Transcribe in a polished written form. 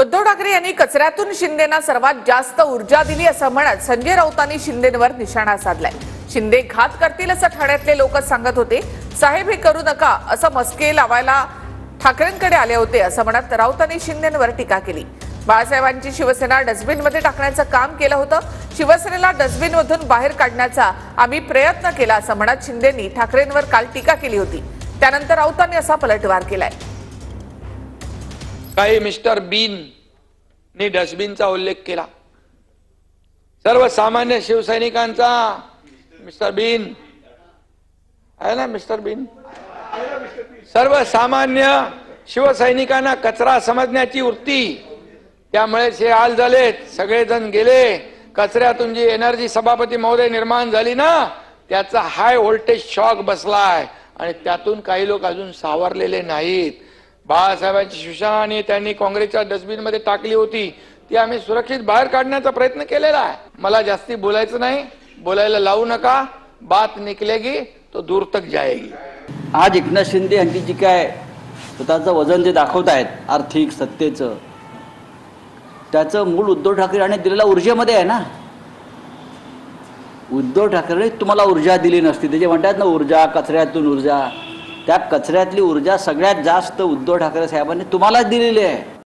उद्धव ठाकरे यांनी कचऱ्यातून शिंदेना सर्वात जास्त ऊर्जा दिली असं म्हणत संजय राऊतांनी शिंदेंवर निशाणा साधलाय। शिंदे घात करतील असं ठाण्यातले लोक सांगत होते। साहेब हे करू नका असं मस्के लावायला ठाकरेंकडे आले होते असं म्हणत राऊतांनी शिंदेंवर टीका केली। बाळासाहेबांची शिवसेना डस्टबिनमध्ये टाकण्याचं काम केलं होतं। शिवसेनेला डस्टबिनमधून बाहेर काढण्याचा आम्ही प्रयत्न केला असं म्हणत शिंदेंनी ठाकरेंवर काल टीका केली होती। त्यानंतर राऊतांनी असा पलटवार केलाय। काही मिस्टर बीन ने डस्टबिनचा उल्लेख केला। सर्वसामान्य शिवसैनिकांचा मिस्टर बीन आहे ना, मिस्टर बीन सर्वसामान्य शिवसैनिकांना कचरा समजण्याची वृत्ती, त्यामुळे हे हाल झालेत। सगळेजण गेले। कचऱ्यातून जी एनर्जी सभापती महोदय निर्माण झाली ना, त्याचा हाय व्होल्टेज शॉक बसलाय आणि त्यातून काही लोक अजून सावरलेले नाहीत। बाळासाहेबांची शिवसेना आणि त्यांनी काँग्रेसच्या डस्टबिन मध्ये टाकली होती, ती आम्ही सुरक्षित बाहेर काढण्याचा प्रयत्न केलेला आहे। मला जास्ती बोलायचं नाही, बोलायला लावू नका। बात निकलेगी तो दूर तक जाएगी। आज एकनाथ शिंदे यांची जी काय स्वतःचं वजन जे दाखवत आहेत आर्थिक सत्तेचं, त्याचं मूळ उद्धव ठाकरे यांनी दिलेल्या ऊर्जेमध्ये आहे ना। उद्धव ठाकरे तुम्हाला ऊर्जा दिली नसती, त्याचे म्हणतात ना ऊर्जा कचऱ्यातून ऊर्जा, त्या कचऱ्यातली ऊर्जा सगळ्यात जास्त उद्धव ठाकरे साहेबांनी तुम्हालाच दिलेली आहे।